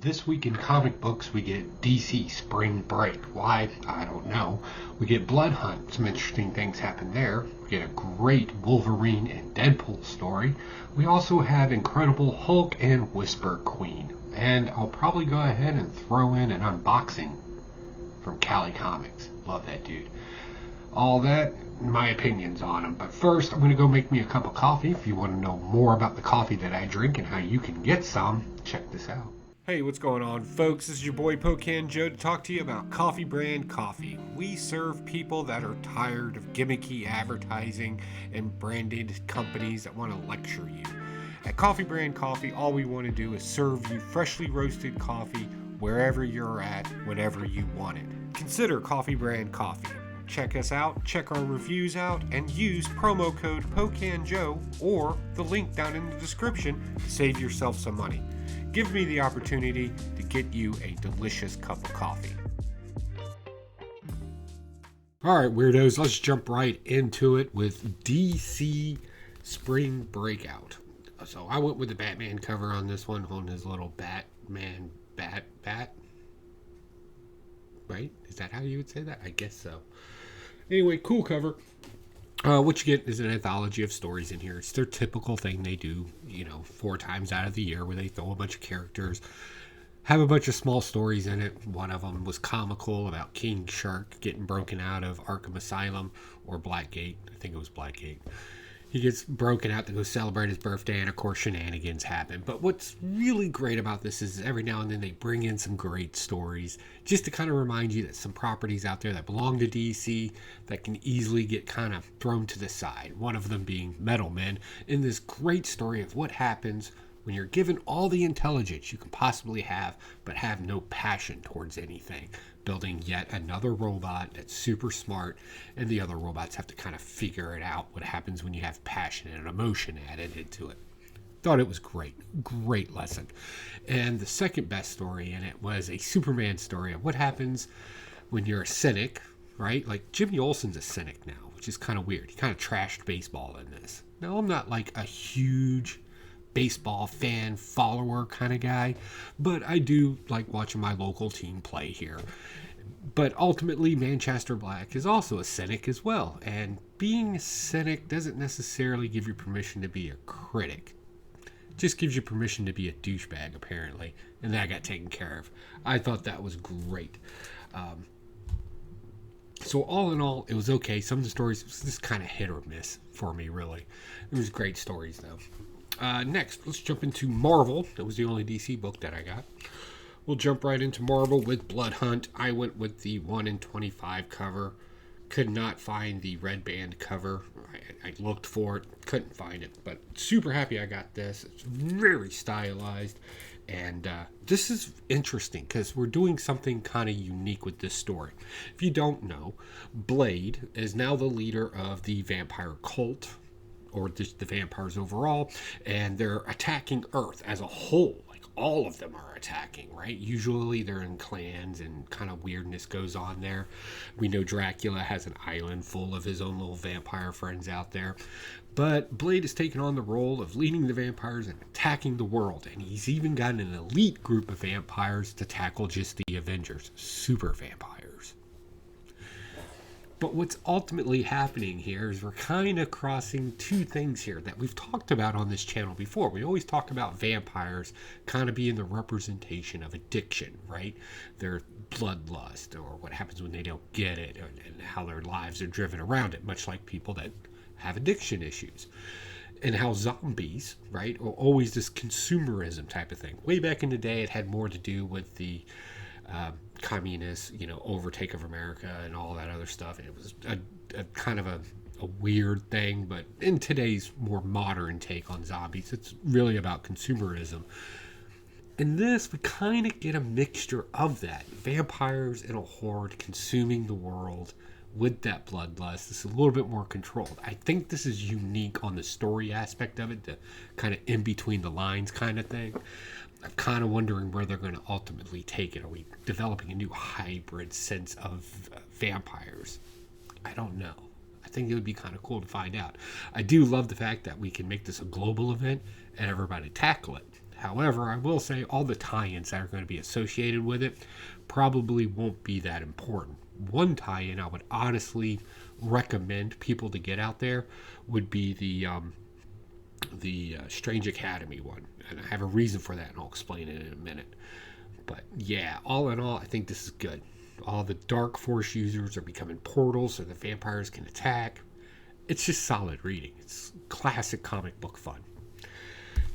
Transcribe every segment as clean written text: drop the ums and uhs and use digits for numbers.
This week in comic books, we get DC Spring Break. Why? I don't know. We get Blood Hunt. Some interesting things happen there. We get a great Wolverine and Deadpool story. We also have Incredible Hulk and Whisper Queen. And I'll probably go ahead and throw in an unboxing from Cali Comics. Love that dude. All that, my opinions on him. But first, I'm going to go make me a cup of coffee. If you want to know more about the coffee that I drink and how you can get some, check this out. Hey, what's going on, folks? This is your boy Pocan Joe to talk to you about Coffee Brand Coffee. We serve people that are tired of gimmicky advertising and branded companies that want to lecture you. At Coffee Brand Coffee, all we want to do is serve you freshly roasted coffee wherever you're at, whenever you want it. Consider Coffee Brand Coffee. Check us out, check our reviews out, and use promo code POCANJOE or the link down in the description to save yourself some money. Give me the opportunity to get you a delicious cup of coffee. All right, weirdos, let's jump right into it with DC Spring Breakout. So I went with the Batman cover on this one, on his little Batman bat. Right? Is that how you would say that? I guess so. Anyway, cool cover. What you get is an anthology of stories in here. It's their typical thing they do, 4 times out of the year where they throw a bunch of characters, have a bunch of small stories in it. One of them was comical about King Shark getting broken out of Arkham Asylum or Blackgate. I think it was Blackgate. He gets broken out to go celebrate his birthday, and of course shenanigans happen. But what's really great about this is every now and then they bring in some great stories just to kind of remind you that some properties out there that belong to DC that can easily get kind of thrown to the side. One of them being Metal Men, in this great story of what happens when you're given all the intelligence you can possibly have, but have no passion towards anything. Building yet another robot that's super smart, and the other robots have to kind of figure it out, what happens when you have passion and emotion added into it. Thought it was great lesson. And the second best story in it was a Superman story of what happens when you're a cynic, right? Like Jimmy Olsen's a cynic now, which is kind of weird. He kind of trashed baseball in this. Now, I'm not like a huge baseball fan follower kind of guy, but I do like watching my local team play here. But ultimately, Manchester Black is also a cynic as well, and being a cynic doesn't necessarily give you permission to be a critic. It just gives you permission to be a douchebag, apparently, and that got taken care of. I thought that was great. So all in all, it was okay. Some of the stories was just kind of hit or miss for me, really. It was great stories, though. Next, let's jump into Marvel. That was the only DC book that I got. We'll jump right into Marvel with Blood Hunt. I went with the 1 in 25 cover. Could not find the red band cover. I looked for it, couldn't find it. But super happy I got this. It's very stylized. And this is interesting because we're doing something kind of unique with this story. If you don't know, Blade is now the leader of the vampire cult, or just the vampires overall, and they're attacking Earth as a whole. Like, all of them are attacking, right? Usually they're in clans and kind of weirdness goes on there. We know Dracula has an island full of his own little vampire friends out there. But Blade has taken on the role of leading the vampires and attacking the world, and he's even got an elite group of vampires to tackle just the Avengers, super vampires. But what's ultimately happening here is we're kind of crossing 2 things here that we've talked about on this channel before. We always talk about vampires kind of being the representation of addiction, right? Their bloodlust, or what happens when they don't get it, and how their lives are driven around it, much like people that have addiction issues. And how zombies, right, are always this consumerism type of thing. Way back in the day, it had more to do with the communist, overtake of America and all that other stuff. It was a kind of a weird thing, but in today's more modern take on zombies, it's really about consumerism. In this, we kind of get a mixture of that. Vampires in a horde consuming the world with that bloodlust. It's a little bit more controlled. I think this is unique on the story aspect of it, the kind of in between the lines kind of thing. I'm kind of wondering where they're going to ultimately take it. Are we developing a new hybrid sense of vampires? I don't know. I think it would be kind of cool to find out. I do love the fact that we can make this a global event and everybody tackle it. However, I will say all the tie-ins that are going to be associated with it probably won't be that important. One tie-in I would honestly recommend people to get out there would be the Strange Academy one, and I have a reason for that, and I'll explain it in a minute. But yeah, all in all, I think this is good. All the Dark Force users are becoming portals so the vampires can attack. It's just solid reading. It's classic comic book fun.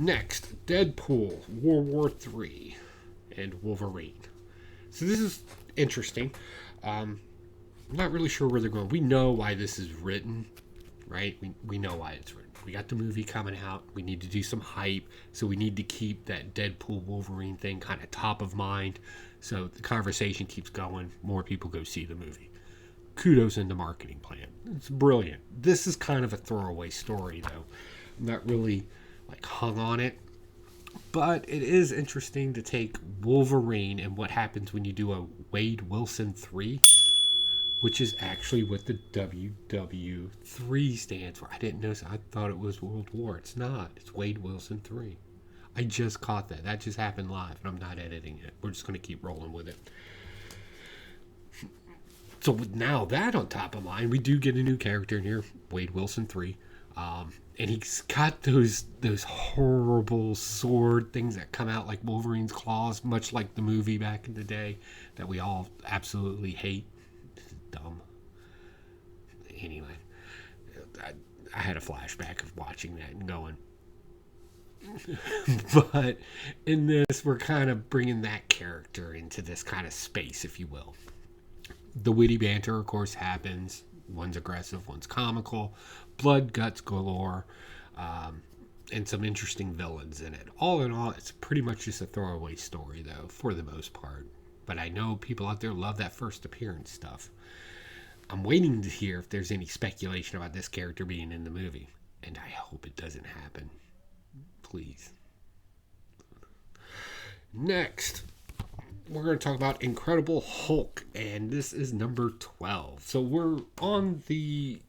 Next, Deadpool, World War III, and Wolverine. So this is interesting. I'm not really sure where they're going. We know why this is written, right? We know why it's written. We got the movie coming out. We need to do some hype. So we need to keep that Deadpool Wolverine thing kind of top of mind. So the conversation keeps going. More people go see the movie. Kudos in the marketing plan. It's brilliant. This is kind of a throwaway story, though. I'm not really hung on it. But it is interesting to take Wolverine and what happens when you do a Wade Wilson 3, which is actually what the WW3 stands for. I didn't know. I thought it was World War. It's not. It's Wade Wilson 3. I just caught that. That just happened live, and I'm not editing it. We're just going to keep rolling with it. So with now that on top of mind, we do get a new character in here, Wade Wilson 3. And he's got those horrible sword things that come out like Wolverine's claws, much like the movie back in the day that we all absolutely hate. Dumb. Anyway, I had a flashback of watching that and going. But in this, we're kind of bringing that character into this kind of space, if you will. The witty banter, of course, happens. One's aggressive, one's comical. Blood, guts galore. And some interesting villains in it. All in all, it's pretty much just a throwaway story, though, for the most part. But I know people out there love that first appearance stuff. I'm waiting to hear if there's any speculation about this character being in the movie. And I hope it doesn't happen. Please. Next, we're going to talk about Incredible Hulk. And this is number 12. So we're on the...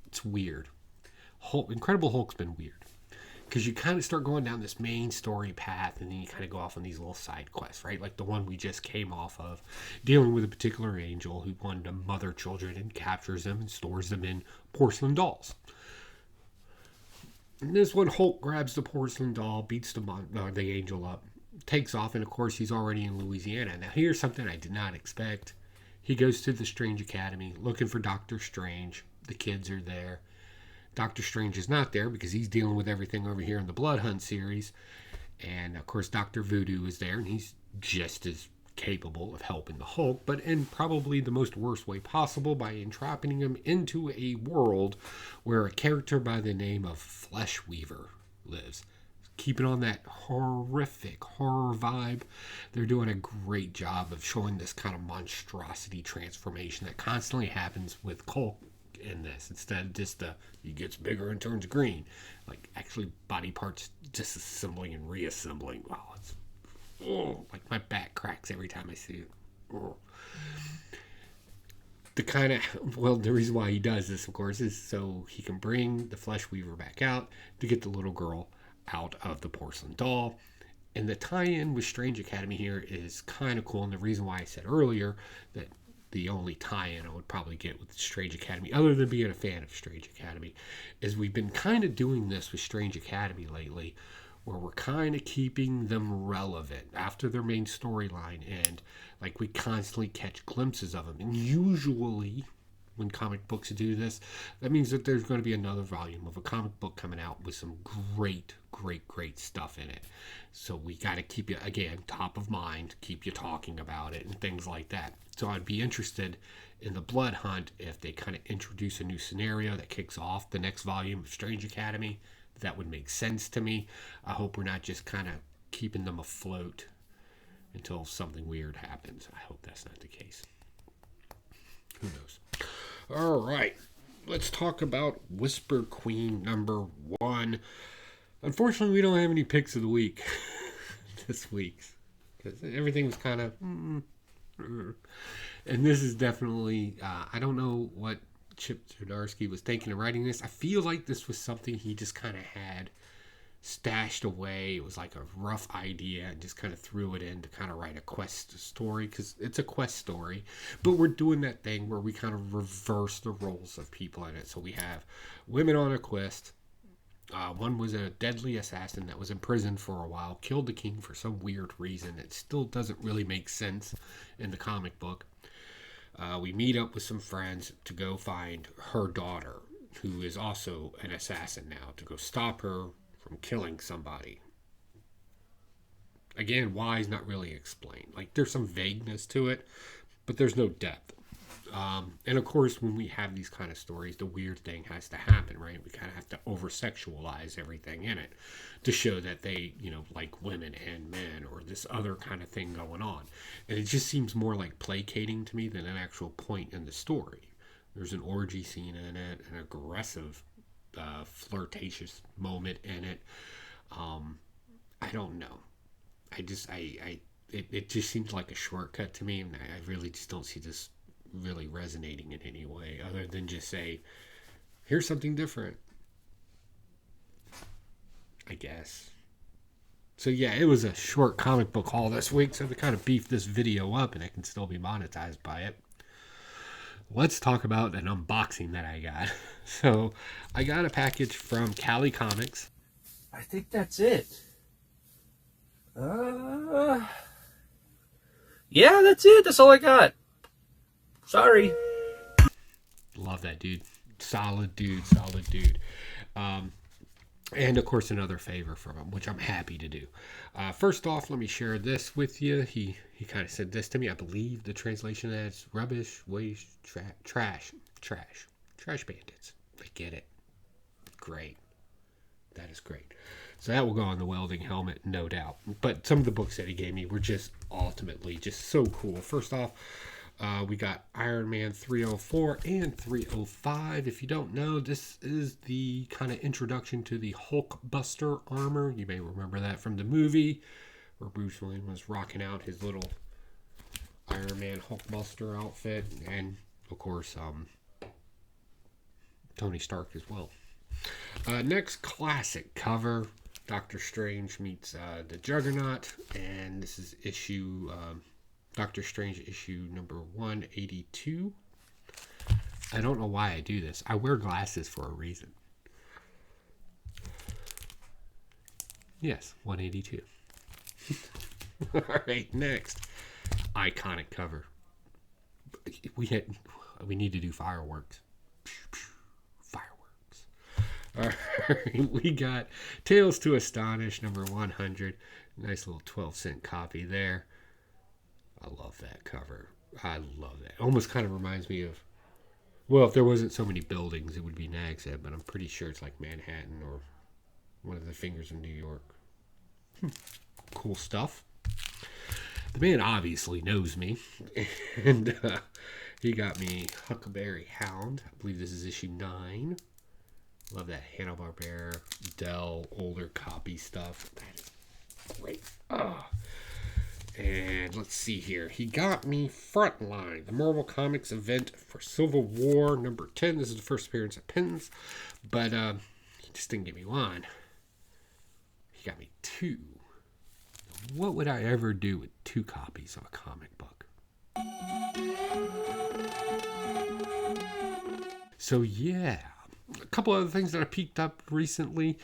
It's weird. Incredible Hulk's been weird. Because you kind of start going down this main story path, and then you kind of go off on these little side quests, right? Like the one we just came off of, dealing with a particular angel who wanted to mother children and captures them and stores them in porcelain dolls. And this one, Hulk grabs the porcelain doll, beats the angel up, takes off, and of course he's already in Louisiana. Now here's something I did not expect. He goes to the Strange Academy looking for Doctor Strange. The kids are there. Doctor Strange is not there because he's dealing with everything over here in the Blood Hunt series. And, of course, Dr. Voodoo is there, and he's just as capable of helping the Hulk, but in probably the most worst way possible by entrapping him into a world where a character by the name of Flesh Weaver lives. Keeping on that horrific horror vibe. They're doing a great job of showing this kind of monstrosity transformation that constantly happens with Hulk in this, instead of just he gets bigger and turns green, like actually body parts disassembling and reassembling. Wow, it's like my back cracks every time I see it. The reason why he does this, of course, is so he can bring the Flesh Weaver back out to get the little girl out of the porcelain doll. And the tie-in with Strange Academy here is kind of cool, and the reason why I said earlier that the only tie-in I would probably get with Strange Academy, other than being a fan of Strange Academy, is we've been kind of doing this with Strange Academy lately, where we're kind of keeping them relevant after their main storyline, and like we constantly catch glimpses of them. And usually, when comic books do this, that means that there's going to be another volume of a comic book coming out with some great stuff in it. So we got to keep you, again, top of mind, keep you talking about it and things like that. So I'd be interested in the Blood Hunt if they kind of introduce a new scenario that kicks off the next volume of Strange Academy. That would make sense to me. I hope we're not just kind of keeping them afloat until something weird happens. I hope that's not the case. Who knows? All right. Let's talk about Whisper Queen number 1. Unfortunately, we don't have any picks of the week this week, because everything was kind of... And this is definitely... I don't know what Chip Zdarsky was thinking of writing this. I feel like this was something he just kind of had stashed away. It was like a rough idea and just kind of threw it in to kind of write a quest story, because it's a quest story. But we're doing that thing where we kind of reverse the roles of people in it. So we have women on a quest. One was a deadly assassin that was in prison for a while, killed the king for some weird reason. It still doesn't really make sense in the comic book. We meet up with some friends to go find her daughter, who is also an assassin now, to go stop her from killing somebody. Again, why is not really explained. Like, there's some vagueness to it, but there's no depth. And of course, when we have these kind of stories, the weird thing has to happen, right? We kind of have to over-sexualize everything in it to show that they, like women and men, or this other kind of thing going on. And it just seems more like placating to me than an actual point in the story. There's an orgy scene in it, an aggressive, flirtatious moment in it. I don't know. It just seems like a shortcut to me, and I really just don't see this really resonating in any way other than just say, here's something different, I guess. So yeah, it was a short comic book haul this week, so to kind of beef this video up and I can still be monetized by it, let's talk about an unboxing that I got. So I got a package from Cali Comics. I think that's it. Yeah, that's it. That's all I got. Sorry. Love that dude. Solid dude. Solid dude. And of course another favor from him, which I'm happy to do. First off, let me share this with you. He kind of said this to me. I believe the translation is rubbish, waste, trash bandits. I get it. Great. That is great. So that will go on the welding helmet, no doubt. But some of the books that he gave me were just ultimately just so cool. First off, we got Iron Man 304 and 305. If you don't know, this is the kind of introduction to the Hulkbuster armor. You may remember that from the movie, where Bruce Wayne was rocking out his little Iron Man Hulkbuster outfit. And, of course, Tony Stark as well. Next, classic cover. Doctor Strange meets the Juggernaut. And this is issue... Doctor Strange issue number 182. I don't know why I do this. I wear glasses for a reason. Yes, 182. All right, next. Iconic cover. We need to do fireworks. Fireworks. All right, we got Tales to Astonish number 100. Nice little 12-cent copy there. I love that cover. I love that. Almost kind of reminds me of, well, if there wasn't so many buildings, it would be Nag's Head, but I'm pretty sure it's like Manhattan or one of the fingers in New York. Cool stuff. The man obviously knows me, and he got me Huckleberry Hound. I believe this is issue 9. Love that Hanna-Barbera, Dell, older copy stuff. That is great. And let's see here. He got me Frontline, the Marvel Comics event for Civil War number 10. This is the first appearance of Pins, but he just didn't give me one. He got me 2. What would I ever do with 2 copies of a comic book? So yeah, a couple other things that I peeked up recently.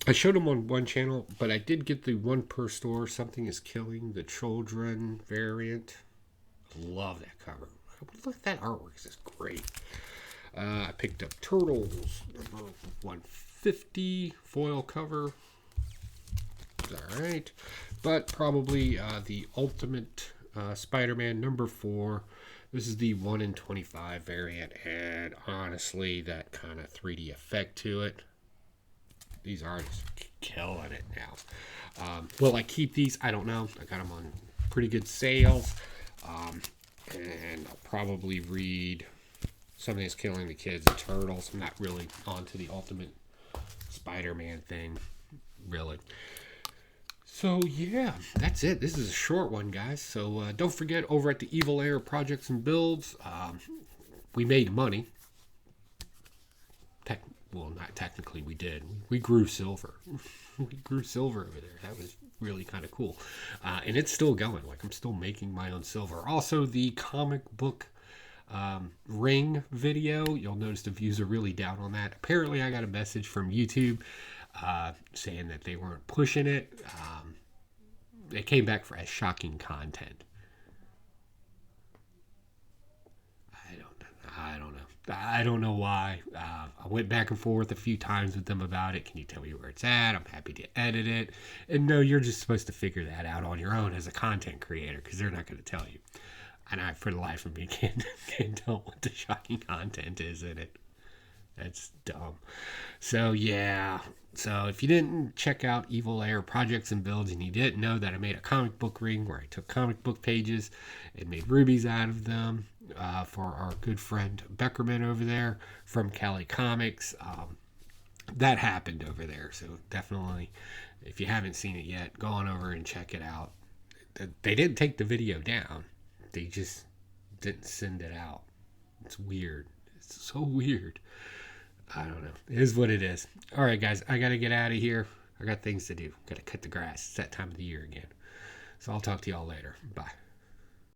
I showed them on one channel, but I did get the one per store. Something is Killing the Children variant. Love that cover. Look at that artwork. This is great. I picked up Turtles number 150 foil cover. All right. But probably the Ultimate Spider-Man number 4. This is the 1 in 25 variant. And honestly, that kind of 3D effect to it. These artists are killing it now. Will I keep these? I don't know. I got them on pretty good sales. And I'll probably read Something That's Killing the Kids and Turtles. I'm not really onto the Ultimate Spider-Man thing, really. So, yeah, that's it. This is a short one, guys. So, don't forget, over at the Evil Air Projects and Builds, we made money. well, not technically, we did. We grew silver. We grew silver over there. That was really kind of cool. And it's still going. Like, I'm still making my own silver. Also, the comic book ring video, you'll notice the views are really down on that. Apparently, I got a message from YouTube saying that they weren't pushing it. It came back as shocking content. I don't know why. I went back and forth a few times with them about it. Can you tell me where it's at? I'm happy to edit it. And no, you're just supposed to figure that out on your own as a content creator, because they're not going to tell you. And I, for the life of me, can't tell what the shocking content is in it. That's dumb. So, yeah. So, if you didn't check out Evil Air Projects and Builds, and you didn't know that I made a comic book ring where I took comic book pages and made rubies out of them for our good friend Beckerman over there from Cali Comics, that happened over there. So, definitely, if you haven't seen it yet, go on over and check it out. They didn't take the video down. They just didn't send it out. It's weird. It's so weird. I don't know. It is what it is. All right, guys. I got to get out of here. I got things to do. Got to cut the grass. It's that time of the year again. So I'll talk to y'all later. Bye.